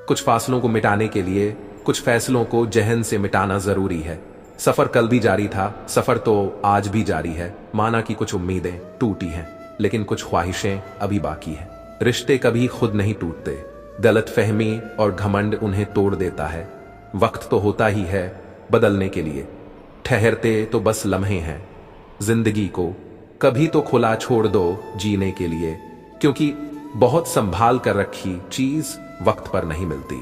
कुछ फासलों को मिटाने के लिए कुछ फैसलों को जहन से मिटाना जरूरी है। सफर कल भी जारी था, सफर तो आज भी जारी है। माना कि कुछ उम्मीदें टूटी हैं, लेकिन कुछ ख्वाहिशें अभी बाकी हैं। रिश्ते कभी खुद नहीं टूटते, गलतफहमी और घमंड उन्हें तोड़ देता है। वक्त तो होता ही है बदलने के लिए, ठहरते तो बस लम्हे हैं। जिंदगी को कभी तो खुला छोड़ दो जीने के लिए, क्योंकि बहुत संभाल कर रखी चीज वक्त पर नहीं मिलती।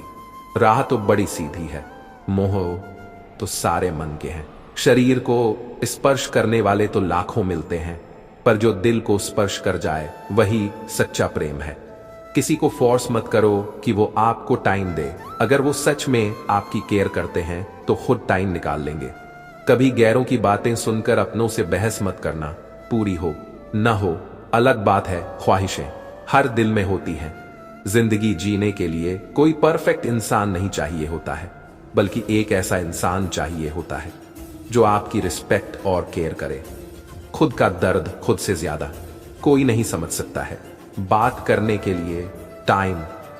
राह तो बड़ी सीधी है, मोह तो सारे मन के हैं। शरीर को स्पर्श करने वाले तो लाखों मिलते हैं, पर जो दिल को स्पर्श कर जाए वही सच्चा प्रेम है। किसी को फोर्स मत करो कि वो आपको टाइम दे। अगर वो सच में आपकी केयर करते हैं तो खुद टाइम निकाल लेंगे। कभी गैरों की बातें सुनकर अपनों से बहस मत करना। पूरी हो न हो अलग बात है, ख्वाहिशें हर दिल में होती हैं। जिंदगी जीने के लिए कोई परफेक्ट इंसान नहीं चाहिए होता है, बल्कि एक ऐसा इंसान चाहिए होता है जो आपकी रिस्पेक्ट और केयर करे। खुद का दर्द खुद से ज्यादा कोई नहीं समझ सकता है। बात करने के लिए टाइम,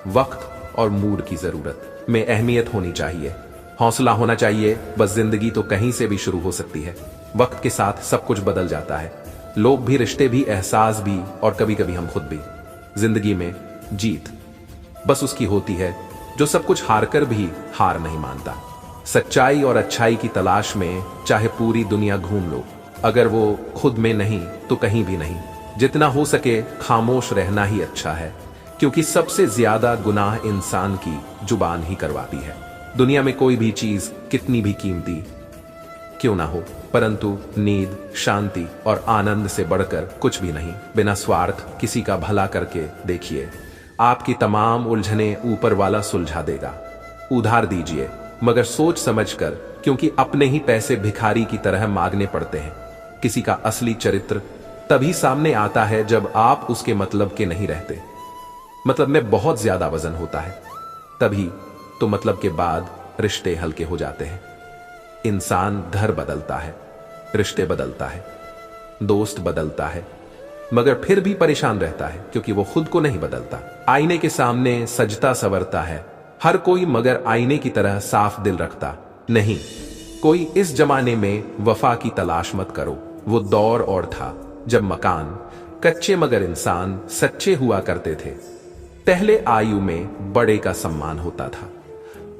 वक्त और मूड की जरूरत में अहमियत होनी चाहिए, हौसला होना चाहिए। बस जिंदगी तो कहीं से भी शुरू हो सकती है। वक्त के साथ सब कुछ बदल जाता है, लोग भी, रिश्ते भी, एहसास भी, और कभी कभी हम खुद भी। जिंदगी में जीत बस उसकी होती है जो सब कुछ हारकर भी हार नहीं मानता। सच्चाई और अच्छाई की तलाश में चाहे पूरी दुनिया घूम लो, अगर वो खुद में नहीं तो कहीं भी नहीं। जितना हो सके खामोश रहना ही अच्छा है, क्योंकि सबसे ज्यादा गुनाह इंसान की जुबान ही करवाती है। दुनिया में कोई भी चीज कितनी भी कीमती क्यों ना हो, परंतु नींद, शांति और आनंद से बढ़कर कुछ भी नहीं। बिना स्वार्थ किसी का भला करके देखिए, आपकी तमाम उलझने ऊपर वाला सुलझा देगा। उधार दीजिए मगर सोच समझकर, क्योंकि अपने ही पैसे भिखारी की तरह मांगने पड़ते हैं। किसी का असली चरित्र तभी सामने आता है जब आप उसके मतलब के नहीं रहते। मतलब में बहुत ज्यादा वजन होता है, तभी तो मतलब के बाद रिश्ते हल्के हो जाते हैं। इंसान घर बदलता है, रिश्ते बदलता है, दोस्त बदलता है, मगर फिर भी परेशान रहता है क्योंकि वो खुद को नहीं बदलता। आईने के सामने सजता संवरता है हर कोई, मगर आईने की तरह साफ दिल रखता नहीं कोई। इस जमाने में वफा की तलाश मत करो। वो दौर और था जब मकान कच्चे मगर इंसान सच्चे हुआ करते थे। पहले आयु में बड़े का सम्मान होता था,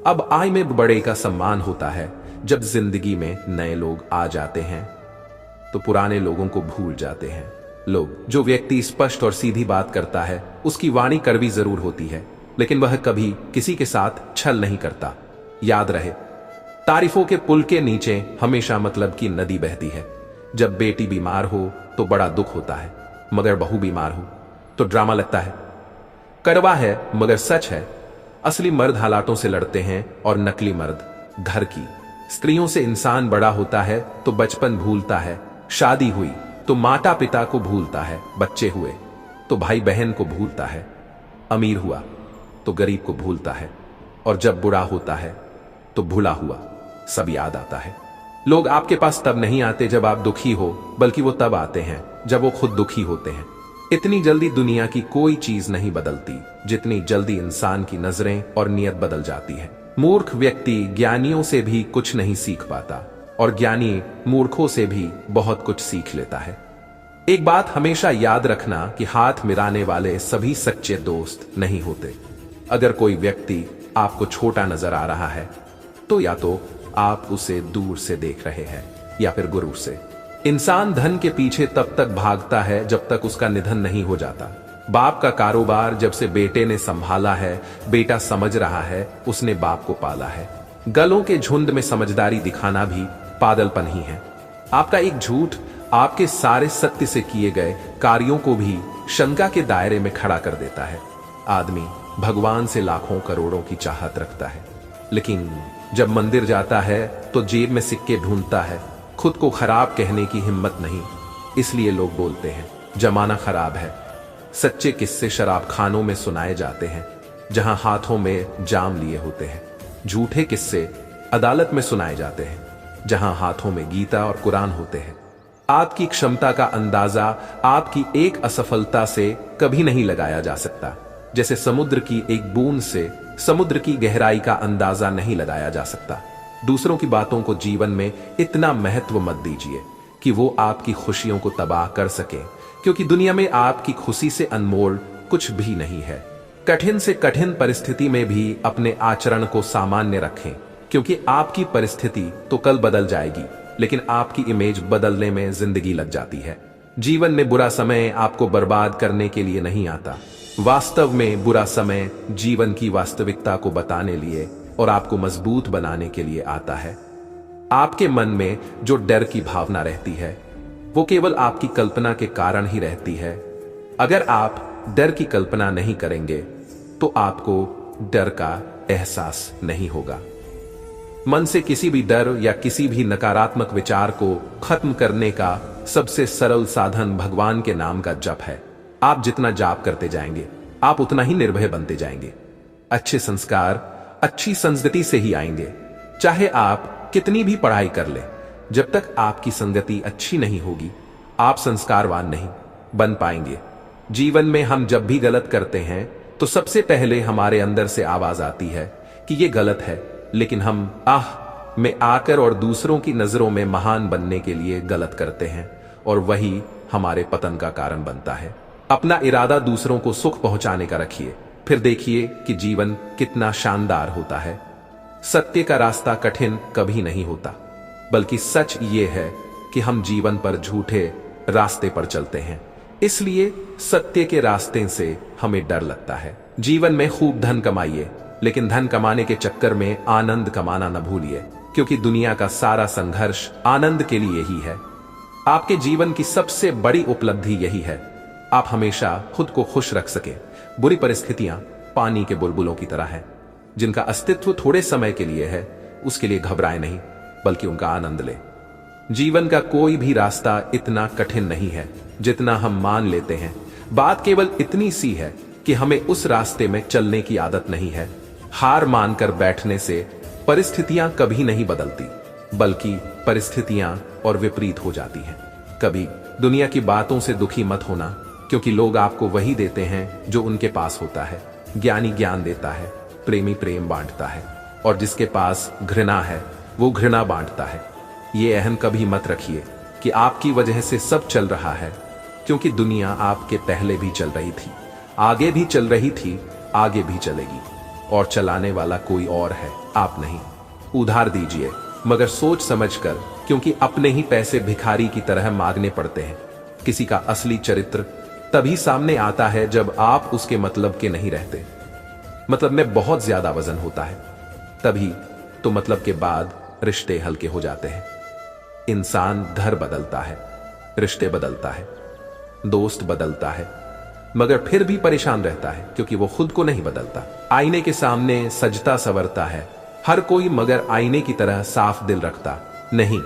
अब आय में बड़े का सम्मान होता है। जब जिंदगी में नए लोग आ जाते हैं तो पुराने लोगों को भूल जाते हैं लोग। जो व्यक्ति स्पष्ट और सीधी बात करता है उसकी वाणी कड़वी जरूर होती है, लेकिन वह कभी किसी के साथ छल नहीं करता। याद रहे, तारीफों के पुल के नीचे हमेशा मतलब की नदी बहती है। जब बेटी बीमार हो तो बड़ा दुख होता है, मगर बहू बीमार हो तो ड्रामा लगता है। कड़वा है मगर सच है। असली मर्द हालातों से लड़ते हैं और नकली मर्द घर की। स्त्रियों से इंसान बड़ा होता है तो बचपन भूलता है, शादी हुई तो माता पिता को भूलता है, बच्चे हुए तो भाई बहन को भूलता है, अमीर हुआ तो गरीब को भूलता है, और जब बुरा होता है तो भूला हुआ सब याद आता है। लोग आपके पास तब नहीं आते जब आप दुखी हो, बल्कि वो तब आते हैं जब वो खुद दुखी होते हैं। इतनी जल्दी दुनिया की कोई चीज नहीं बदलती जितनी जल्दी इंसान की नजरें और नियत बदल जाती है। मूर्ख व्यक्ति ज्ञानियों से भी कुछ नहीं सीख पाता, और ज्ञानी मूर्खों से भी बहुत कुछ सीख लेता है। एक बात हमेशा याद रखना कि हाथ मिलाने वाले सभी सच्चे दोस्त नहीं होते। अगर कोई व्यक्ति आपको छोटा नजर आ रहा है तो या तो आप उसे दूर से देख रहे हैं या फिर गुरूर से। इंसान धन के पीछे तब तक भागता है जब तक उसका निधन नहीं हो जाता। बाप का कारोबार जब से बेटे ने संभाला है, बेटा समझ रहा है उसने बाप को पाला है। गलों के झुंड में समझदारी दिखाना भी पागलपन ही है। आपका एक झूठ आपके सारे सत्य से किए गए कार्यों को भी शंका के दायरे में खड़ा कर देता है। आदमी भगवान से लाखों करोड़ों की चाहत रखता है, लेकिन जब मंदिर जाता है तो जेब में सिक्के ढूंढता है। खुद को खराब कहने की हिम्मत नहीं, इसलिए लोग बोलते हैं जमाना खराब है। सच्चे किस्से शराब खानों में सुनाए जाते हैं जहां हाथों में जाम लिए होते हैं। झूठे किस्से अदालत में सुनाए जाते हैं जहां हाथों में गीता और कुरान होते हैं। आपकी क्षमता का अंदाजा आपकी एक असफलता से कभी नहीं लगाया जा सकता। जैसे समुद्र की एक बूंद से समुद्र की गहराई का अंदाजा नहीं लगाया जा सकता। दूसरों की बातों को जीवन में इतना महत्व मत दीजिए कि वो आपकी खुशियों को तबाह कर सके, क्योंकि दुनिया में आपकी खुशी से अनमोल कुछ भी नहीं है। कठिन से कठिन परिस्थिति में भी अपने आचरण को सामान्य रखें, क्योंकि आपकी परिस्थिति तो कल बदल जाएगी, लेकिन आपकी इमेज बदलने में जिंदगी लग जाती है। जीवन में बुरा समय आपको बर्बाद करने के लिए नहीं आता। वास्तव में बुरा समय जीवन की वास्तविकता को बताने लिए और आपको मजबूत बनाने के लिए आता है। आपके मन में जो डर की भावना रहती है वो केवल आपकी कल्पना के कारण ही रहती है। अगर आप डर की कल्पना नहीं करेंगे तो आपको डर का एहसास नहीं होगा। मन से किसी भी डर या किसी भी नकारात्मक विचार को खत्म करने का सबसे सरल साधन भगवान के नाम का जप है। आप जितना जाप करते जाएंगे आप उतना ही निर्भय बनते जाएंगे। अच्छे संस्कार अच्छी संगति से ही आएंगे। चाहे आप कितनी भी पढ़ाई कर ले, जब तक आपकी संगति अच्छी नहीं होगी आप संस्कारवान नहीं बन पाएंगे। जीवन में हम जब भी गलत करते हैं तो सबसे पहले हमारे अंदर से आवाज आती है कि ये गलत है, लेकिन हम में आकर और दूसरों की नजरों में महान बनने के लिए गलत करते हैं और वही हमारे पतन का कारण बनता है। अपना इरादा दूसरों को सुख पहुंचाने का रखिए, फिर देखिए कि जीवन कितना शानदार होता है। सत्य का रास्ता कठिन कभी नहीं होता, बल्कि सच ये है कि हम जीवन पर झूठे रास्ते पर चलते हैं, इसलिए सत्य के रास्ते से हमें डर लगता है। जीवन में खूब धन कमाइए, लेकिन धन कमाने के चक्कर में आनंद कमाना न भूलिए, क्योंकि दुनिया का सारा संघर्ष आनंद के लिए ही है। आपके जीवन की सबसे बड़ी उपलब्धि यही है, आप हमेशा खुद को खुश रख सके। बुरी परिस्थितियां पानी के बुलबुलों की तरह हैं, जिनका अस्तित्व थोड़े समय के लिए है, उसके लिए घबराए नहीं, बल्कि उनका आनंद ले। जीवन का कोई भी रास्ता इतना कठिन नहीं है जितना हम मान लेते हैं। बात केवल इतनी सी है कि हमें उस रास्ते में चलने की आदत नहीं है। हार मानकर बैठने से परिस्थितियां कभी नहीं बदलती, बल्कि परिस्थितियां और विपरीत हो जाती हैं। कभी दुनिया की बातों से दुखी मत होना, क्योंकि लोग आपको वही देते हैं जो उनके पास होता है। ज्ञानी ज्ञान देता है, प्रेमी प्रेम बांटता है, और जिसके पास घृणा है वो घृणा बांटता है। ये अहम कभी मत रखिए कि आपकी वजह से सब चल रहा है, क्योंकि दुनिया आपके पहले भी चल रही थी, आगे भी चल रही थी, आगे भी चलेगी, और चलाने वाला कोई और है, आप नहीं। उधार दीजिए, मगर सोच समझकर, क्योंकि अपने ही पैसे भिखारी की तरह मांगने पड़ते हैं। किसी का असली चरित्र तभी सामने आता है जब आप उसके मतलब के नहीं रहते। मतलब में बहुत ज्यादा वजन होता है, तभी तो मतलब के बाद रिश्ते हल्के हो जाते हैं। इंसान घर बदलता है, रिश्ते बदलता है, दोस्त बदलता है, मगर फिर भी परेशान रहता है, क्योंकि वो खुद को नहीं बदलता। आईने के सामने सजता संवरता है हर कोई, मगर आईने की तरह साफ दिल रखता नहीं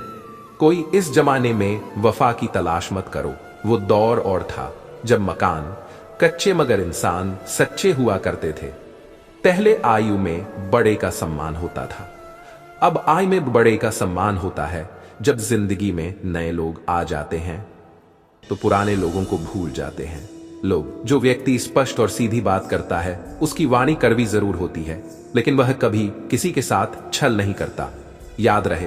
कोई। इस जमाने में वफा की तलाश मत करो। वो दौर और था जब मकान कच्चे मगर इंसान सच्चे हुआ करते थे। पहले आयु में बड़े का सम्मान होता था, अब आय में बड़े का सम्मान होता है। जब जिंदगी में नए लोग आ जाते हैं तो पुराने लोगों को भूल जाते हैं लोग। जो व्यक्ति स्पष्ट और सीधी बात करता है उसकी वाणी कड़वी जरूर होती है, लेकिन वह कभी किसी के साथ छल नहीं करता। याद रहे,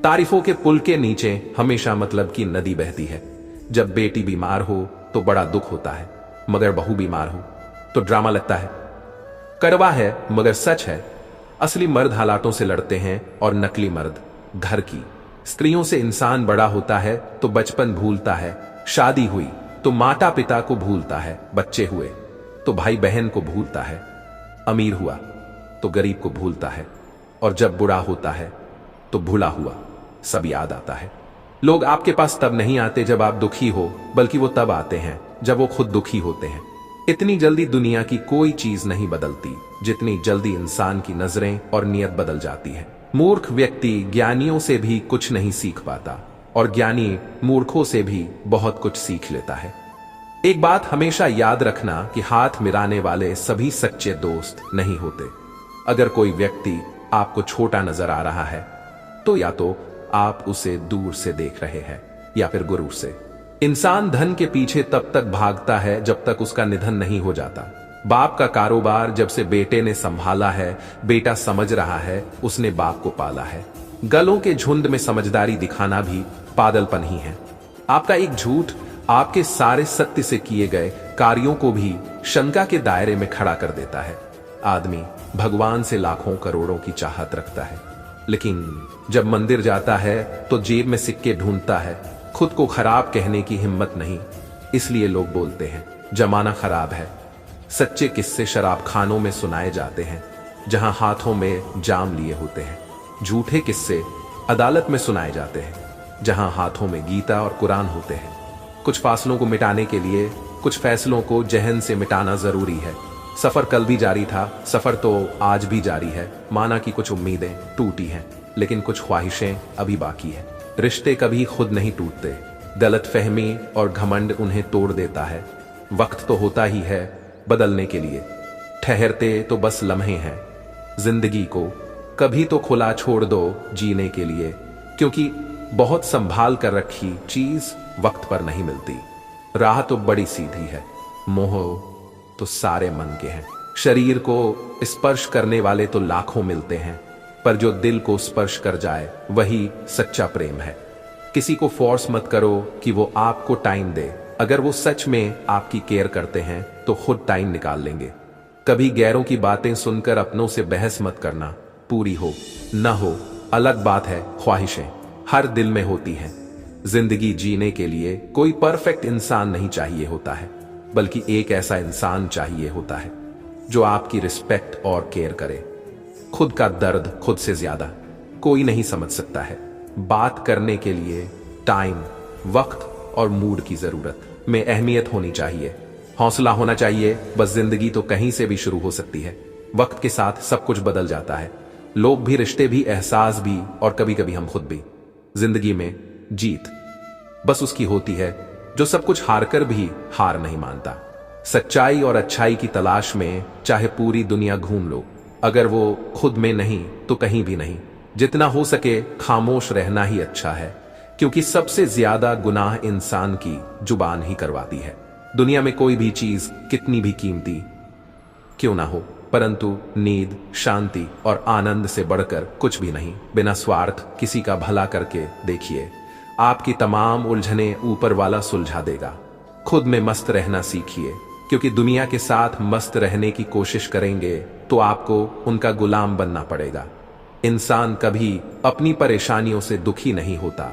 तारीफों के पुल के नीचे हमेशा मतलब की नदी बहती है। जब बेटी बीमार हो तो बड़ा दुख होता है, मगर बहू बीमार हो तो ड्रामा लगता है। कड़वा है मगर सच है, असली मर्द हालातों से लड़ते हैं और नकली मर्द घर की स्त्रियों से। इंसान बड़ा होता है तो बचपन भूलता है, शादी हुई तो माता पिता को भूलता है, बच्चे हुए तो भाई बहन को भूलता है, अमीर हुआ तो गरीब को भूलता है, और जब बुरा होता है तो भूला हुआ सब याद आता है। लोग आपके पास तब नहीं आते जब आप दुखी हो, बल्कि वो तब आते हैं जब वो खुद दुखी होते हैं। इतनी जल्दी दुनिया की कोई चीज नहीं बदलती जितनी जल्दी इंसान की नजरें और नियत बदल जाती है। मूर्ख व्यक्ति ज्ञानियों से भी कुछ नहीं सीख पाता, और ज्ञानी मूर्खों से भी बहुत कुछ सीख लेता है। एक बात हमेशा याद रखना कि हाथ मिलाने वाले सभी सच्चे दोस्त नहीं होते। अगर कोई व्यक्ति आपको छोटा नजर आ रहा है तो या तो आप उसे दूर से देख रहे हैं या फिर गुरूर से। इंसान धन के पीछे तब तक भागता है जब तक उसका निधन नहीं हो जाता। बाप का कारोबार जब से बेटे ने संभाला है, बेटा समझ रहा है उसने बाप को पाला है। गलों के झुंड में समझदारी दिखाना भी पागलपन ही है। आपका एक झूठ आपके सारे सत्य से किए गए कार्यों को भी शंका के दायरे में खड़ा कर देता है। आदमी भगवान से लाखों करोड़ों की चाहत रखता है, लेकिन जब मंदिर जाता है तो जेब में सिक्के ढूंढता है। खुद को खराब कहने की हिम्मत नहीं, इसलिए लोग बोलते हैं जमाना खराब है। सच्चे किस्से शराब खानों में सुनाए जाते हैं, जहां हाथों में जाम लिए होते हैं। झूठे किस्से अदालत में सुनाए जाते हैं, जहां हाथों में गीता और कुरान होते हैं। कुछ फासलों को मिटाने के लिए कुछ फैसलों को जहन से मिटाना जरूरी है। सफर कल भी जारी था, सफर तो आज भी जारी है। माना कि कुछ उम्मीदें टूटी हैं, लेकिन कुछ ख्वाहिशें अभी बाकी है। रिश्ते कभी खुद नहीं टूटते, गलतफहमी और घमंड उन्हें तोड़ देता है। वक्त तो होता ही है बदलने के लिए, ठहरते तो बस लम्हे हैं। जिंदगी को कभी तो खुला छोड़ दो जीने के लिए, क्योंकि बहुत संभाल कर रखी चीज वक्त पर नहीं मिलती। राह तो बड़ी सीधी है, मोह तो सारे मन के हैं। शरीर को स्पर्श करने वाले तो लाखों मिलते हैं, पर जो दिल को स्पर्श कर जाए वही सच्चा प्रेम है। किसी को फोर्स मत करो कि वो आपको टाइम दे। अगर वो सच में आपकी केयर करते हैं तो खुद टाइम निकाल लेंगे। कभी गैरों की बातें सुनकर अपनों से बहस मत करना। पूरी हो न हो अलग बात है, ख्वाहिशें हर दिल में होती हैं। जिंदगी जीने के लिए कोई परफेक्ट इंसान नहीं चाहिए होता है, बल्कि एक ऐसा इंसान चाहिए होता है जो आपकी रिस्पेक्ट और केयर करे। खुद का दर्द खुद से ज्यादा कोई नहीं समझ सकता है। बात करने के लिए टाइम, वक्त और मूड की जरूरत में अहमियत होनी चाहिए। हौसला होना चाहिए। बस जिंदगी तो कहीं से भी शुरू हो सकती है। वक्त के साथ सब कुछ बदल जाता है, लोग भी, रिश्ते भी, एहसास भी, और कभी कभी हम खुद भी। जिंदगी में जीत बस उसकी होती है जो सब कुछ हारकर भी हार नहीं मानता। सच्चाई और अच्छाई की तलाश में चाहे पूरी दुनिया घूम लो, अगर वो खुद में नहीं तो कहीं भी नहीं। जितना हो सके खामोश रहना ही अच्छा है, क्योंकि सबसे ज्यादा गुनाह इंसान की जुबान ही करवाती है। दुनिया में कोई भी चीज कितनी भी कीमती क्यों ना हो, परंतु नींद, शांति और आनंद से बढ़कर कुछ भी नहीं। बिना स्वार्थ किसी का भला करके देखिए, आपकी तमाम उलझने ऊपर वाला सुलझा देगा। खुद में मस्त रहना सीखिए, क्योंकि दुनिया के साथ मस्त रहने की कोशिश करेंगे तो आपको उनका गुलाम बनना पड़ेगा। इंसान कभी अपनी परेशानियों से दुखी नहीं होता,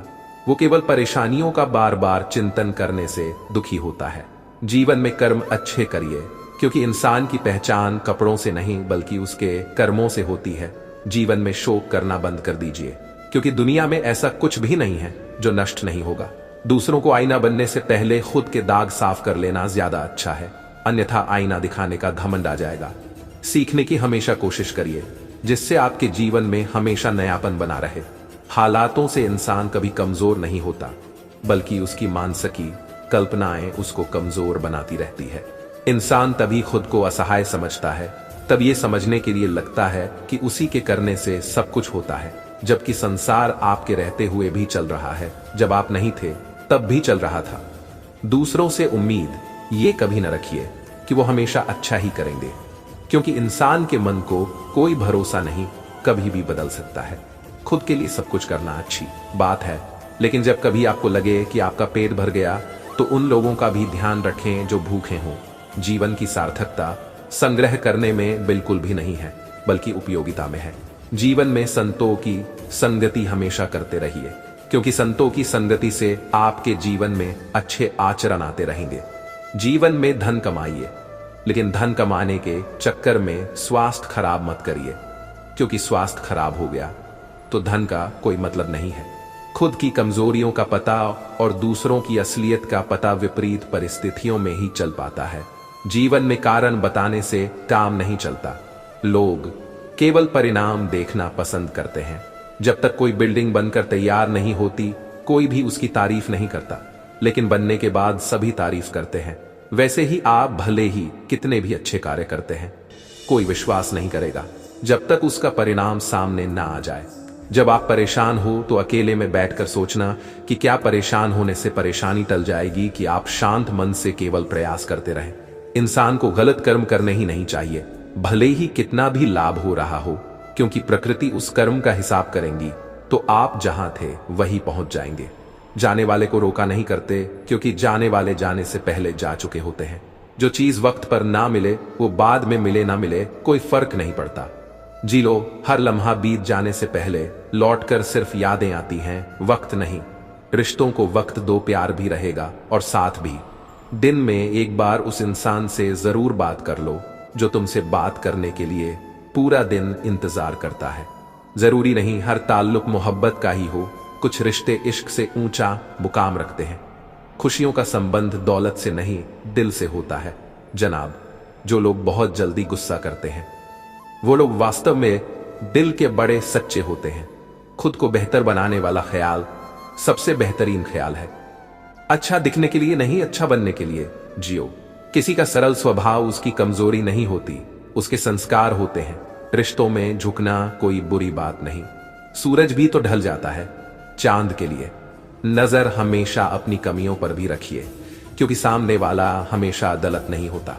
वो केवल परेशानियों का बार बार चिंतन करने से दुखी होता है। जीवन में कर्म अच्छे करिए, क्योंकि इंसान की पहचान कपड़ों से नहीं बल्कि उसके कर्मों से होती है। जीवन में शोक करना बंद कर दीजिए, क्योंकि दुनिया में ऐसा कुछ भी नहीं है जो नष्ट नहीं होगा। दूसरों को आईना बनने से पहले खुद के दाग साफ कर लेना ज्यादा अच्छा है, अन्यथा आईना दिखाने का घमंड आ जाएगा। सीखने की हमेशा कोशिश करिए, जिससे आपके जीवन में हमेशा नयापन बना रहे। हालातों से इंसान कभी कमजोर नहीं होता, बल्कि उसकी मानसिकी कल्पनाएं उसको कमजोर बनाती रहती है। इंसान तभी खुद को असहाय समझता है, तब ये समझने के लिए लगता है कि उसी के करने से सब कुछ होता है, जबकि संसार आपके रहते हुए भी चल रहा है। जब आप नहीं थे तब भी चल रहा था। दूसरों से उम्मीद ये कभी न रखिए कि वो हमेशा अच्छा ही करेंगे, क्योंकि इंसान के मन को कोई भरोसा नहीं, कभी भी बदल सकता है। खुद के लिए सब कुछ करना अच्छी बात है, लेकिन जब कभी आपको लगे कि आपका पेट भर गया तो उन लोगों का भी ध्यान रखें जो भूखे हों। जीवन की सार्थकता संग्रह करने में बिल्कुल भी नहीं है, बल्कि उपयोगिता में है। जीवन में संतों की संगति हमेशा करते रहिए, क्योंकि संतों की संगति से आपके जीवन में अच्छे आचरण आते रहेंगे। जीवन में धन कमाइए, लेकिन धन कमाने के चक्कर में स्वास्थ्य खराब मत करिए, क्योंकि स्वास्थ्य खराब हो गया तो धन का कोई मतलब नहीं है। खुद की कमजोरियों का पता और दूसरों की असलियत का पता विपरीत परिस्थितियों में ही चल पाता है। जीवन में कारण बताने से काम नहीं चलता। लोग केवल परिणाम देखना पसंद करते हैं। जब तक कोई बिल्डिंग बनकर तैयार नहीं होती, कोई भी उसकी तारीफ नहीं करता, लेकिन बनने के बाद सभी तारीफ करते हैं। वैसे ही आप भले ही कितने भी अच्छे कार्य करते हैं, कोई विश्वास नहीं करेगा जब तक उसका परिणाम सामने ना आ जाए। जब आप परेशान हो तो अकेले में बैठकर सोचना कि क्या परेशान होने से परेशानी टल जाएगी, कि आप शांत मन से केवल प्रयास करते रहें। इंसान को गलत कर्म करने ही नहीं चाहिए, भले ही कितना भी लाभ हो रहा हो, क्योंकि प्रकृति उस कर्म का हिसाब करेंगी तो आप जहां थे वहीं पहुंच जाएंगे। जाने वाले को रोका नहीं करते, क्योंकि जाने वाले जाने से पहले जा चुके होते हैं। जो चीज वक्त पर ना मिले वो बाद में मिले ना मिले कोई फर्क नहीं पड़ता। जी लो, हर लम्हा बीत जाने से पहले लौटकर सिर्फ यादें आती हैं, वक्त नहीं। रिश्तों को वक्त दो, प्यार भी रहेगा और साथ भी। दिन में एक बार उस इंसान से जरूर बात कर लो जो तुमसे बात करने के लिए पूरा दिन इंतजार करता है। जरूरी नहीं हर ताल्लुक मोहब्बत का ही हो, कुछ रिश्ते इश्क से ऊंचा मुकाम रखते हैं। खुशियों का संबंध दौलत से नहीं दिल से होता है जनाब। जो लोग बहुत जल्दी गुस्सा करते हैं वो लोग वास्तव में दिल के बड़े सच्चे होते हैं। खुद को बेहतर बनाने वाला ख्याल सबसे बेहतरीन ख्याल है। अच्छा दिखने के लिए नहीं, अच्छा बनने के लिए जियो। किसी का सरल स्वभाव उसकी कमजोरी नहीं होती, उसके संस्कार होते हैं। रिश्तों में झुकना कोई बुरी बात नहीं। सूरज भी तो ढल जाता है चांद के लिए। नजर हमेशा अपनी कमियों पर भी रखिए, क्योंकि सामने वाला हमेशा गलत नहीं होता।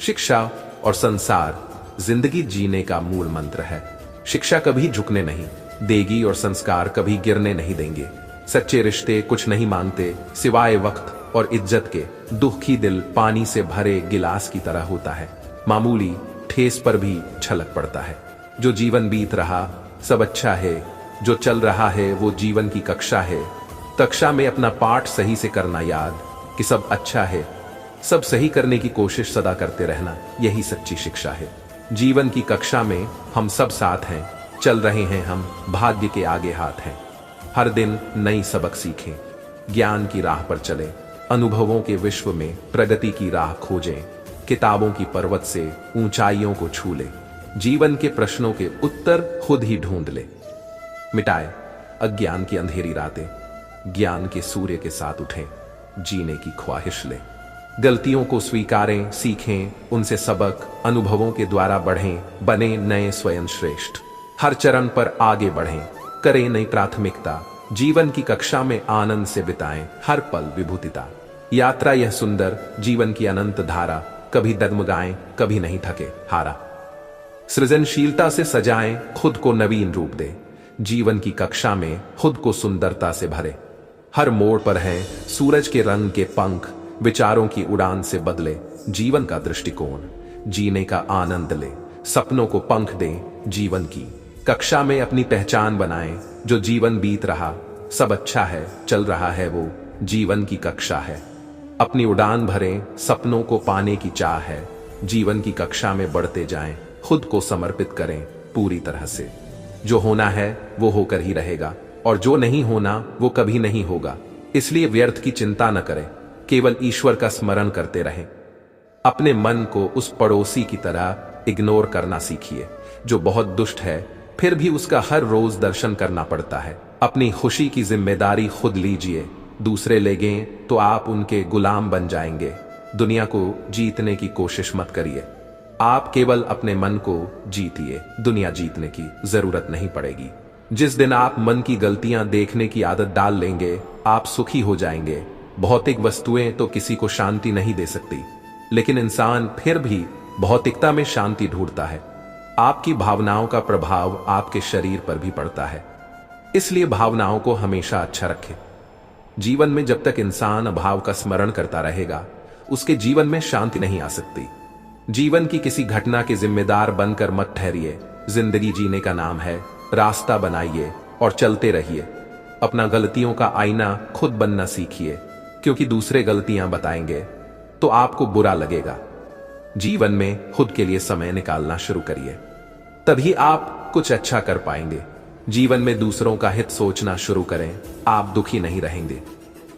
शिक्षा और संसार जिंदगी जीने का मूल मंत्र है। शिक्षा कभी झुकने नहीं देगी और संस्कार कभी गिरने नहीं देंगे। सच्चे रिश्ते कुछ नहीं मांगते सिवाय वक्त और इज्जत के। दुखी दिल पानी से भरे गिलास की तरह होता है, मामूली ठेस पर भी छलक पड़ता है। जो जीवन बीत रहा सब अच्छा है, जो चल रहा है वो जीवन की कक्षा है। कक्षा में अपना पाठ सही से करना याद कि सब अच्छा है। सब सही करने की कोशिश सदा करते रहना, यही सच्ची शिक्षा है। जीवन की कक्षा में हम सब साथ हैं, चल रहे हैं हम, भाग्य के आगे हाथ हैं। हर दिन नई सबक सीखें, ज्ञान की राह पर चलें, अनुभवों के विश्व में प्रगति की राह खोजें। किताबों की पर्वत से ऊंचाइयों को छू ले, जीवन के प्रश्नों के उत्तर खुद ही ढूंढ ले। मिटाए अज्ञान की अंधेरी रातें, ज्ञान के सूर्य के साथ उठें, जीने की ख्वाहिश ले। गलतियों को स्वीकारें, सीखें उनसे सबक, अनुभवों के द्वारा बढ़ें, बने नए स्वयं श्रेष्ठ। हर चरण पर आगे बढ़ें, करें नई प्राथमिकता। जीवन की कक्षा में आनंद से बिताएं हर पल विभूतिता। यात्रा यह सुंदर जीवन की अनंत धारा, कभी डगमगाएं कभी नहीं थके हारा। सृजनशीलता से सजाएं खुद को, नवीन रूप दे। जीवन की कक्षा में खुद को सुंदरता से भरे। हर मोड़ पर है सूरज के रंग के पंख, विचारों की उड़ान से बदले जीवन का दृष्टिकोण। जीने का आनंद ले, सपनों को पंख दें जीवन की कक्षा में अपनी पहचान बनाएं। जो जीवन बीत रहा सब अच्छा है, चल रहा है वो जीवन की कक्षा है। अपनी उड़ान भरें, सपनों को पाने की चाह है। जीवन की कक्षा में बढ़ते जाएं, खुद को समर्पित करें पूरी तरह से। जो होना है वो होकर ही रहेगा और जो नहीं होना वो कभी नहीं होगा। इसलिए व्यर्थ की चिंता न करें, केवल ईश्वर का स्मरण करते रहें। अपने मन को उस पड़ोसी की तरह इग्नोर करना सीखिए जो बहुत दुष्ट है, फिर भी उसका हर रोज दर्शन करना पड़ता है। अपनी खुशी की जिम्मेदारी खुद लीजिए, दूसरे लेगें तो आप उनके गुलाम बन जाएंगे। दुनिया को जीतने की कोशिश मत करिए, आप केवल अपने मन को जीतिए। दुनिया जीतने की जरूरत नहीं पड़ेगी। जिस दिन आप मन की गलतियां देखने की आदत डाल लेंगे, आप सुखी हो जाएंगे। भौतिक वस्तुएं तो किसी को शांति नहीं दे सकती, लेकिन इंसान फिर भी भौतिकता में शांति ढूंढता है। आपकी भावनाओं का प्रभाव आपके शरीर पर भी पड़ता है, इसलिए भावनाओं को हमेशा अच्छा रखें। जीवन में जब तक इंसान अभाव का स्मरण करता रहेगा, उसके जीवन में शांति नहीं आ सकती। जीवन की किसी घटना के जिम्मेदार बनकर मत ठहरिए। जिंदगी जीने का नाम है, रास्ता बनाइए और चलते रहिए। अपना गलतियों का आईना खुद बनना सीखिए, क्योंकि दूसरे गलतियां बताएंगे तो आपको बुरा लगेगा। जीवन में खुद के लिए समय निकालना शुरू करिए, तभी आप कुछ अच्छा कर पाएंगे। जीवन में दूसरों का हित सोचना शुरू करें, आप दुखी नहीं रहेंगे।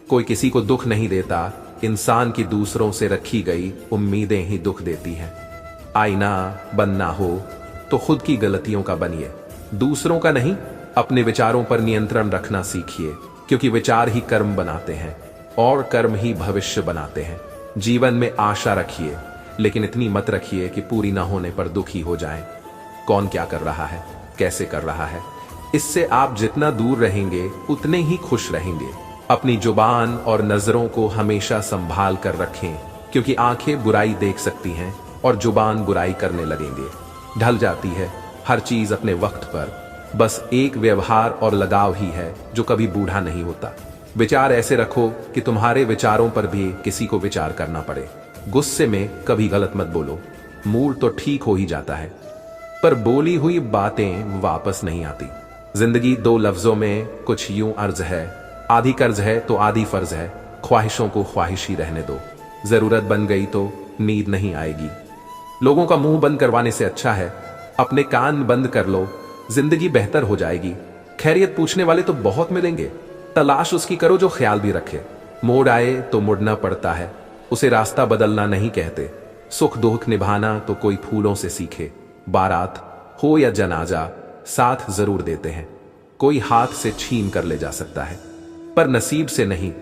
कोई किसी को दुख नहीं देता, इंसान की दूसरों से रखी गई उम्मीदें ही दुख देती हैं। आईना बनना हो तो खुद की गलतियों का बनिए, दूसरों का नहीं। अपने विचारों पर नियंत्रण रखना सीखिए, क्योंकि विचार ही कर्म बनाते हैं और कर्म ही भविष्य बनाते हैं। जीवन में आशा रखिए, लेकिन इतनी मत रखिए कि पूरी ना होने पर दुखी हो जाएं। कौन क्या कर रहा है, कैसे कर रहा है, इससे आप जितना दूर रहेंगे उतने ही खुश रहेंगे। अपनी जुबान और नजरों को हमेशा संभाल कर रखें, क्योंकि आंखें बुराई देख सकती हैं और जुबान बुराई करने लगेंगे। ढल जाती है हर चीज अपने वक्त पर, बस एक व्यवहार और लगाव ही है जो कभी बूढ़ा नहीं होता। विचार ऐसे रखो कि तुम्हारे विचारों पर भी किसी को विचार करना पड़े। गुस्से में कभी गलत मत बोलो, मूड तो ठीक हो ही जाता है, पर बोली हुई बातें वापस नहीं आती। जिंदगी दो लफ्जों में कुछ यूं अर्ज है, आधी कर्ज है तो आधी फर्ज है। ख्वाहिशों को ख्वाहिश ही रहने दो, जरूरत बन गई तो नींद नहीं आएगी। लोगों का मुंह बंद करवाने से अच्छा है अपने कान बंद कर लो, जिंदगी बेहतर हो जाएगी। खैरियत पूछने वाले तो बहुत मिलेंगे, तलाश उसकी करो जो ख्याल भी रखे। मोड़ आए तो मुड़ना पड़ता है, उसे रास्ता बदलना नहीं कहते। सुख दुख निभाना तो कोई फूलों से सीखे। बारात हो या जनाजा साथ जरूर देते हैं, कोई हाथ से छीन कर ले जा सकता है, पर नसीब से नहीं।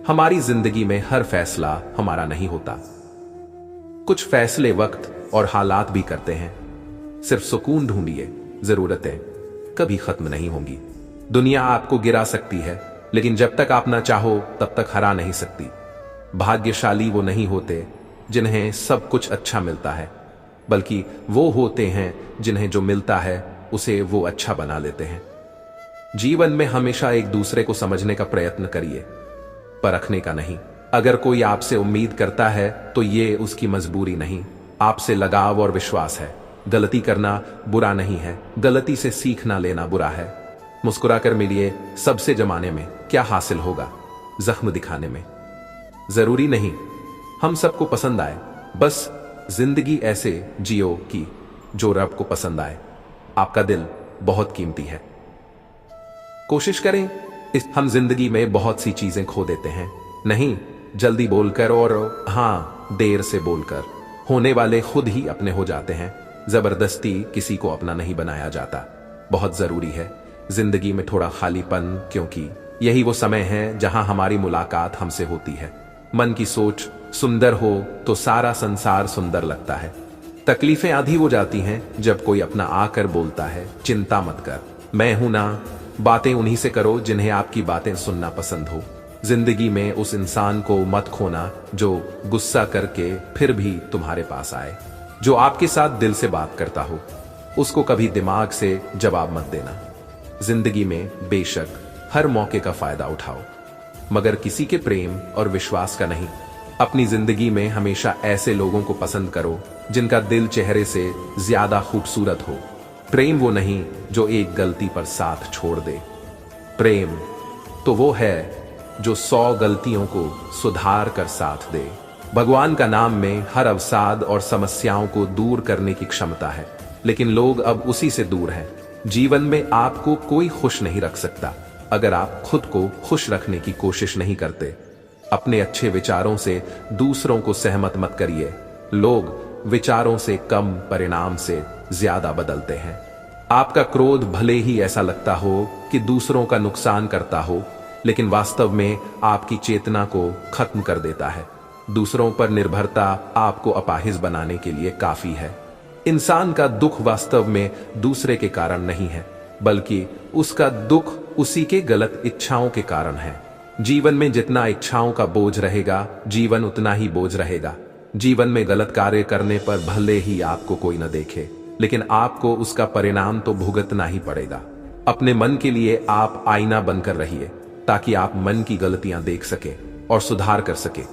हमारी जिंदगी में हर फैसला हमारा नहीं होता, कुछ फैसले वक्त और हालात भी करते हैं। सिर्फ सुकून ढूंढिए, जरूरतें कभी खत्म नहीं होंगी। दुनिया आपको गिरा सकती है, लेकिन जब तक आप ना चाहो तब तक हरा नहीं सकती। भाग्यशाली वो नहीं होते जिन्हें सब कुछ अच्छा मिलता है, बल्कि वो होते हैं जिन्हें जो मिलता है उसे वो अच्छा बना लेते हैं। जीवन में हमेशा एक दूसरे को समझने का प्रयत्न करिए, परखने का नहीं। अगर कोई आपसे उम्मीद करता है तो ये उसकी मजबूरी नहीं, आपसे लगाव और विश्वास है। गलती करना बुरा नहीं है, गलती से सीखना लेना बुरा है। मुस्कुराकर मिलिए, सबसे जमाने में क्या हासिल होगा जख्म दिखाने में। जरूरी नहीं हम सबको पसंद आए, बस जिंदगी ऐसे जियो कि जो रब को पसंद आए। आपका दिल बहुत कीमती है, कोशिश करें। हम जिंदगी में बहुत सी चीजें खो देते हैं, नहीं जल्दी बोलकर और हां देर से बोलकर। होने वाले खुद ही अपने हो जाते हैं, जबरदस्ती किसी को अपना नहीं बनाया जाता। बहुत जरूरी है जिंदगी में थोड़ा खालीपन, क्योंकि यही वो समय है जहां हमारी मुलाकात हमसे होती है। मन की सोच सुंदर हो तो सारा संसार सुंदर लगता है। तकलीफें आधी हो जाती हैं जब कोई अपना आकर बोलता है, चिंता मत कर, मैं हूं ना। बातें उन्हीं से करो जिन्हें आपकी बातें सुनना पसंद हो। जिंदगी में उस इंसान को मत खोना जो गुस्सा करके फिर भी तुम्हारे पास आए, जो आपके साथ दिल से बात करता हो। उसको कभी दिमाग से जवाब मत देना। जिंदगी में बेशक हर मौके का फायदा उठाओ, मगर किसी के प्रेम और विश्वास का नहीं। अपनी जिंदगी में हमेशा ऐसे लोगों को पसंद करो जिनका दिल चेहरे से ज्यादा खूबसूरत हो। प्रेम वो नहीं जो एक गलती पर साथ छोड़ दे, प्रेम तो वो है जो 100 गलतियों को सुधार कर साथ दे। भगवान का नाम में हर अवसाद और समस्याओं को दूर करने की क्षमता है, लेकिन लोग अब उसी से दूर हैं। जीवन में आपको कोई खुश नहीं रख सकता अगर आप खुद को खुश रखने की कोशिश नहीं करते। अपने अच्छे विचारों से दूसरों को सहमत मत करिए। लोग विचारों से कम, परिणाम से ज्यादा बदलते हैं। आपका क्रोध भले ही ऐसा लगता हो कि दूसरों का नुकसान करता हो, लेकिन वास्तव में आपकी चेतना को खत्म कर देता है। दूसरों पर निर्भरता आपको अपाहिज बनाने के लिए काफी है। इंसान का दुख वास्तव में दूसरे के कारण नहीं है, बल्कि उसका दुख उसी के गलत इच्छाओं के कारण है। जीवन में जितना इच्छाओं का बोझ रहेगा, जीवन उतना ही बोझ रहेगा। जीवन में गलत कार्य करने पर भले ही आपको कोई न देखे, लेकिन आपको उसका परिणाम तो भुगतना ही पड़ेगा। अपने मन के लिए आप आईना बनकर रहिए, ताकि आप मन की गलतियां देख सके और सुधार कर सके।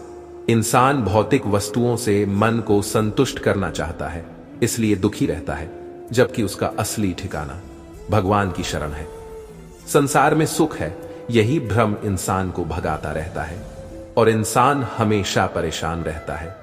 इंसान भौतिक वस्तुओं से मन को संतुष्ट करना चाहता है, इसलिए दुखी रहता है, जबकि उसका असली ठिकाना भगवान की शरण है। संसार में सुख है, यही भ्रम इंसान को भगाता रहता है और इंसान हमेशा परेशान रहता है।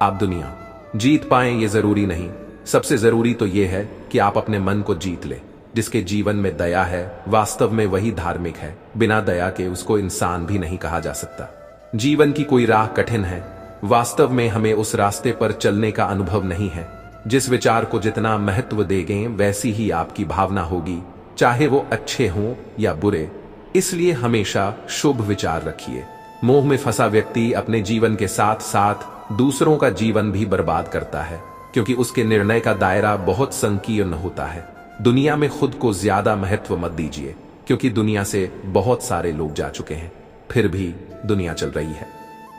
आप दुनिया जीत पाएं ये जरूरी नहीं, सबसे जरूरी तो यह है कि आप अपने मन को जीत ले। जिसके जीवन में दया है, वास्तव में वही धार्मिक है। बिना दया के उसको इंसान भी नहीं कहा जा सकता। जीवन की कोई राह कठिन है, वास्तव में हमें उस रास्ते पर चलने का अनुभव नहीं है। जिस विचार को जितना महत्व देंगे वैसी ही आपकी भावना होगी, चाहे वो अच्छे हों या बुरे। इसलिए हमेशा शुभ विचार रखिए। मोह में फंसा व्यक्ति अपने जीवन के साथ साथ दूसरों का जीवन भी बर्बाद करता है, क्योंकि उसके निर्णय का दायरा बहुत संकीर्ण होता है। दुनिया में खुद को ज्यादा महत्व मत दीजिए, क्योंकि दुनिया से बहुत सारे लोग जा चुके हैं, फिर भी दुनिया चल रही है।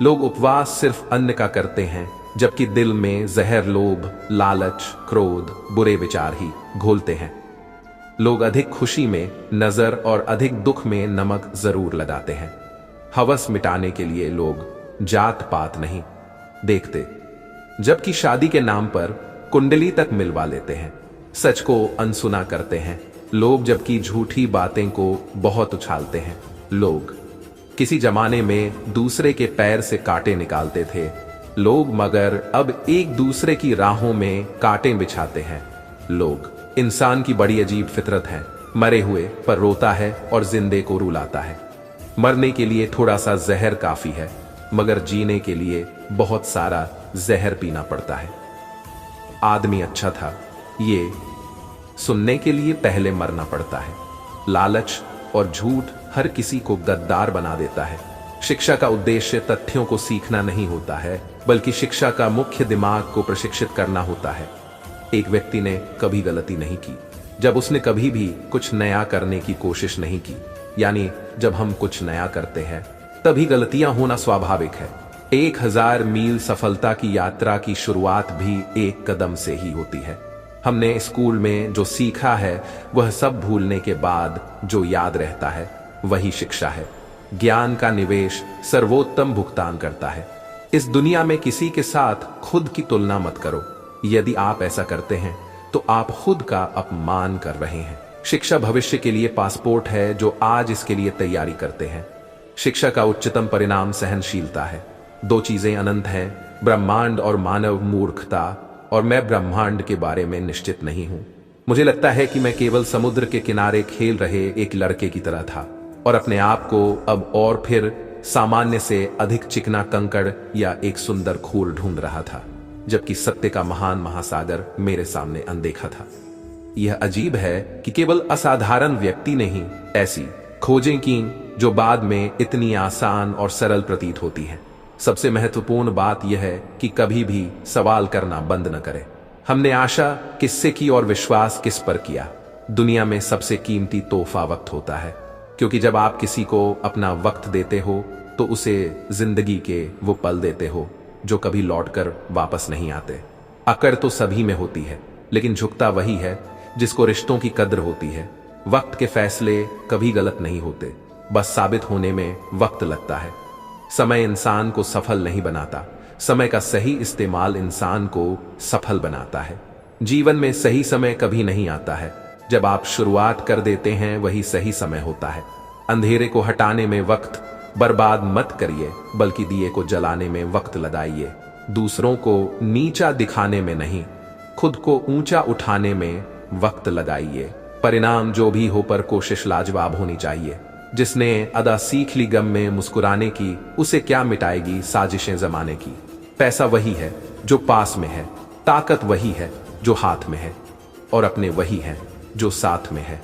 लोग उपवास सिर्फ अन्न का करते हैं, जबकि दिल में जहर, लोभ, लालच, क्रोध, बुरे विचार ही घोलते हैं। लोग अधिक खुशी में नजर और अधिक दुख में नमक जरूर लगाते हैं। हवस मिटाने के लिए लोग जात पात नहीं देखते, जबकि शादी के नाम पर कुंडली तक मिलवा लेते हैं। सच को अनसुना करते हैं लोग, जबकि झूठी बातें को बहुत उछालते हैं लोग। किसी जमाने में दूसरे के पैर से कांटे निकालते थे लोग, मगर अब एक दूसरे की राहों में कांटे बिछाते हैं लोग। इंसान की बड़ी अजीब फितरत है, मरे हुए पर रोता है और जिंदे को रुलाता है। मरने के लिए थोड़ा सा जहर काफी है, मगर जीने के लिए बहुत सारा जहर पीना पड़ता है। आदमी अच्छा था, ये सुनने के लिए पहले मरना पड़ता है। लालच और झूठ हर किसी को गद्दार बना देता है। शिक्षा का उद्देश्य तथ्यों को सीखना नहीं होता है, बल्कि शिक्षा का मुख्य दिमाग को प्रशिक्षित करना होता है। एक व्यक्ति ने कभी गलती नहीं की जब उसने कभी भी कुछ नया करने की कोशिश नहीं की। यानी जब हम कुछ नया करते हैं तभी गलतियां होना स्वाभाविक है। 1000 मील सफलता की यात्रा की शुरुआत भी एक कदम से ही होती है। हमने स्कूल में जो सीखा है वह सब भूलने के बाद जो याद रहता है वही शिक्षा है। ज्ञान का निवेश सर्वोत्तम भुगतान करता है। इस दुनिया में किसी के साथ खुद की तुलना मत करो। यदि आप ऐसा करते हैं तो आप खुद का अपमान कर रहे हैं। शिक्षा भविष्य के लिए पासपोर्ट है जो आज इसके लिए तैयारी करते हैं। शिक्षा का उच्चतम परिणाम सहनशीलता है। 2 चीजें अनंत हैं, ब्रह्मांड और मानव मूर्खता। और मैं ब्रह्मांड के बारे में निश्चित नहीं हूं। मुझे लगता है कि मैं केवल समुद्र के किनारे खेल रहे एक लड़के की तरह था और अपने आप को अब और फिर सामान्य से अधिक चिकना कंकड़ या एक सुंदर खूर ढूंढ रहा था, जबकि सत्य का महान महासागर मेरे सामने अनदेखा था। यह अजीब है कि केवल असाधारण व्यक्ति ने ही ऐसी खोजें की जो बाद में इतनी आसान और सरल प्रतीत होती हैं। सबसे महत्वपूर्ण बात यह है कि कभी भी सवाल करना बंद न करें। हमने आशा किससे की और विश्वास किस पर किया। दुनिया में सबसे कीमती तोहफा वक्त होता है, क्योंकि जब आप किसी को अपना वक्त देते हो तो उसे जिंदगी के वो पल देते हो जो कभी लौटकर वापस नहीं आते। अकड़ तो सभी में होती है, लेकिन झुकता वही है जिसको रिश्तों की कद्र होती है। वक्त के फैसले कभी गलत नहीं होते, बस साबित होने में वक्त लगता है। समय इंसान को सफल नहीं बनाता, समय का सही इस्तेमाल इंसान को सफल बनाता है। जीवन में सही समय कभी नहीं आता है, जब आप शुरुआत कर देते हैं वही सही समय होता है। अंधेरे को हटाने में वक्त बर्बाद मत करिए, बल्कि दिए को जलाने में वक्त लगाइए। दूसरों को नीचा दिखाने में नहीं, खुद को ऊंचा उठाने में वक्त लगाइए। परिणाम जो भी हो पर कोशिश लाजवाब होनी चाहिए। जिसने अदा सीख ली गम में मुस्कुराने की, उसे क्या मिटाएगी साजिशें जमाने की। पैसा वही है जो पास में है, ताकत वही है जो हाथ में है, और अपने वही है जो साथ में है।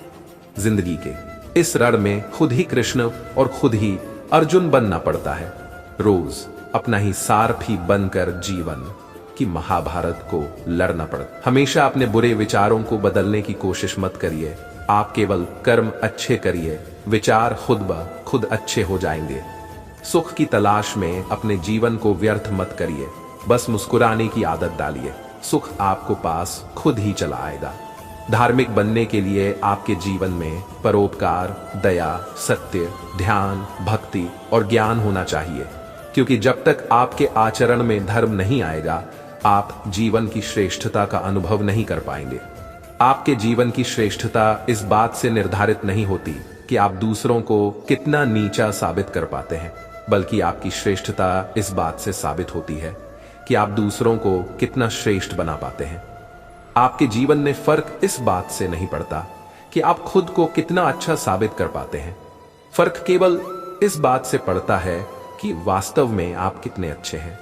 जिंदगी के इस रण में खुद ही कृष्ण और खुद ही अर्जुन बनना पड़ता है। रोज अपना ही सारथी बनकर जीवन की महाभारत को लड़ना पड़ता। हमेशा अपने बुरे विचारों को बदलने की कोशिश मत करिए। आप केवल कर्म अच्छे करिए, विचार खुद ब खुद अच्छे हो जाएंगे। सुख की तलाश में अपने जीवन को व्यर्थ मत करिए, बस मुस्कुराने की आदत डालिए। सुख आपको पास खुद ही चला आएगा। धार्मिक बनने के लिए आपके जीवन में परोपकार, दया, सत्य, ध्यान, भक्ति और ज्ञान होना चाहिए, क्योंकि जब तक आपके आचरण में धर्म नहीं आएगा, आप जीवन की श्रेष्ठता का अनुभव नहीं कर पाएंगे। आपके जीवन की श्रेष्ठता इस बात से निर्धारित नहीं होती कि आप दूसरों को कितना नीचा साबित कर पाते हैं, बल्कि आपकी श्रेष्ठता इस बात से साबित होती है कि आप दूसरों को कितना श्रेष्ठ बना पाते हैं। आपके जीवन में फर्क इस बात से नहीं पड़ता कि आप खुद को कितना अच्छा साबित कर पाते हैं। फर्क केवल इस बात से पड़ता है कि वास्तव में आप कितने अच्छे हैं।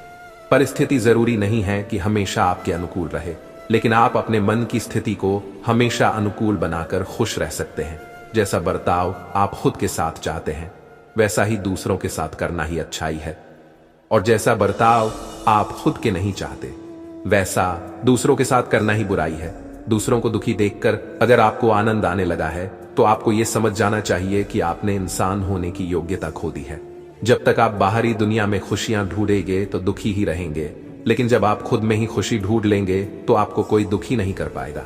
परिस्थिति जरूरी नहीं है कि हमेशा आपके अनुकूल रहे, लेकिन आप अपने मन की स्थिति को हमेशा अनुकूल बनाकर खुश रह सकते हैं। जैसा बर्ताव आप खुद के साथ चाहते हैं, वैसा ही दूसरों के साथ करना ही अच्छाई है। और जैसा बर्ताव आप खुद के नहीं चाहते, वैसा दूसरों के साथ करना ही बुराई है। दूसरों को दुखी देखकर अगर आपको आनंद आने लगा है, तो आपको यह समझ जाना चाहिए कि आपने इंसान होने की योग्यता खो दी है। जब तक आप बाहरी दुनिया में खुशियां ढूंढेंगे तो दुखी ही रहेंगे, लेकिन जब आप खुद में ही खुशी ढूंढ लेंगे तो आपको कोई दुखी नहीं कर पाएगा।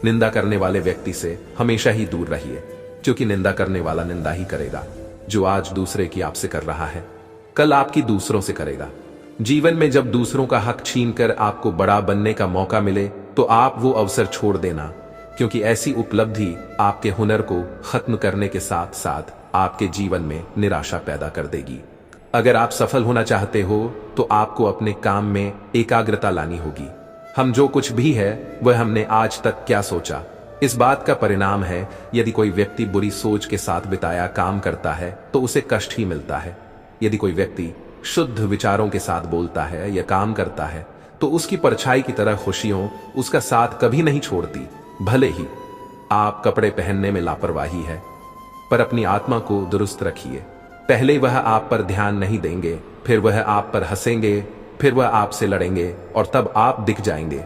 निंदा करने वाले व्यक्ति से हमेशा ही दूर रहिए, क्योंकि निंदा करने वाला निंदा ही करेगा। जो आज दूसरे की आपसे कर रहा है, कल आपकी दूसरों से करेगा। जीवन में जब दूसरों का हक छीनकर आपको बड़ा बनने का मौका मिले तो आप वो अवसर छोड़ देना, क्योंकि ऐसी उपलब्धि आपके हुनर को खत्म करने के साथ साथ आपके जीवन में निराशा पैदा कर देगी। अगर आप सफल होना चाहते हो तो आपको अपने काम में एकाग्रता लानी होगी। हम जो कुछ भी है वह हमने आज तक क्या सोचा, इस बात का परिणाम है। यदि कोई व्यक्ति बुरी सोच के साथ बिताया काम करता है तो उसे कष्ट ही मिलता है। यदि कोई व्यक्ति शुद्ध विचारों के साथ बोलता है या काम करता है तो उसकी परछाई की तरह खुशियों उसका साथ कभी नहीं छोड़ती। भले ही आप कपड़े पहनने में लापरवाही है, पर अपनी आत्मा को दुरुस्त रखिए। पहले वह आप पर ध्यान नहीं देंगे, फिर वह आप पर हंसेंगे, फिर वह आपसे लड़ेंगे और तब आप दिख जाएंगे।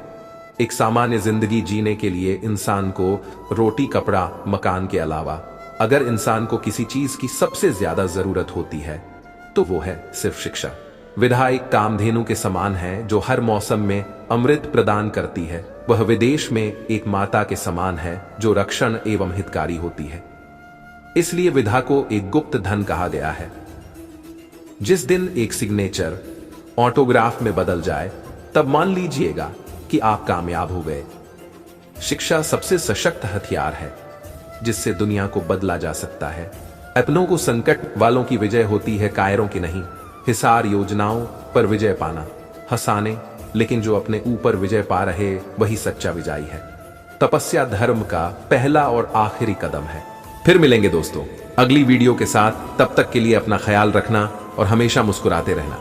एक सामान्य जिंदगी जीने के लिए इंसान को रोटी, कपड़ा, मकान के अलावा अगर इंसान को किसी चीज की सबसे ज्यादा जरूरत होती है तो वो है सिर्फ शिक्षा। विधा एक कामधेनु के समान है जो हर मौसम में अमृत प्रदान करती है। वह विदेश में एक माता के समान है जो रक्षण एवं हितकारी होती है। इसलिए विधा को एक गुप्त धन कहा गया है। जिस दिन एक सिग्नेचर ऑटोग्राफ में बदल जाए तब मान लीजिएगा कि आप कामयाब हो गए। शिक्षा सबसे सशक्त हथियार है जिससे दुनिया को बदला जा सकता है। अपनों को संकट वालों की विजय होती है, कायरों की नहीं। हिसार योजनाओं पर विजय पाना हंसाने, लेकिन जो अपने ऊपर विजय पा रहे वही सच्चा विजयी है। तपस्या धर्म का पहला और आखिरी कदम है। फिर मिलेंगे दोस्तों अगली वीडियो के साथ। तब तक के लिए अपना ख्याल रखना और हमेशा मुस्कुराते रहना।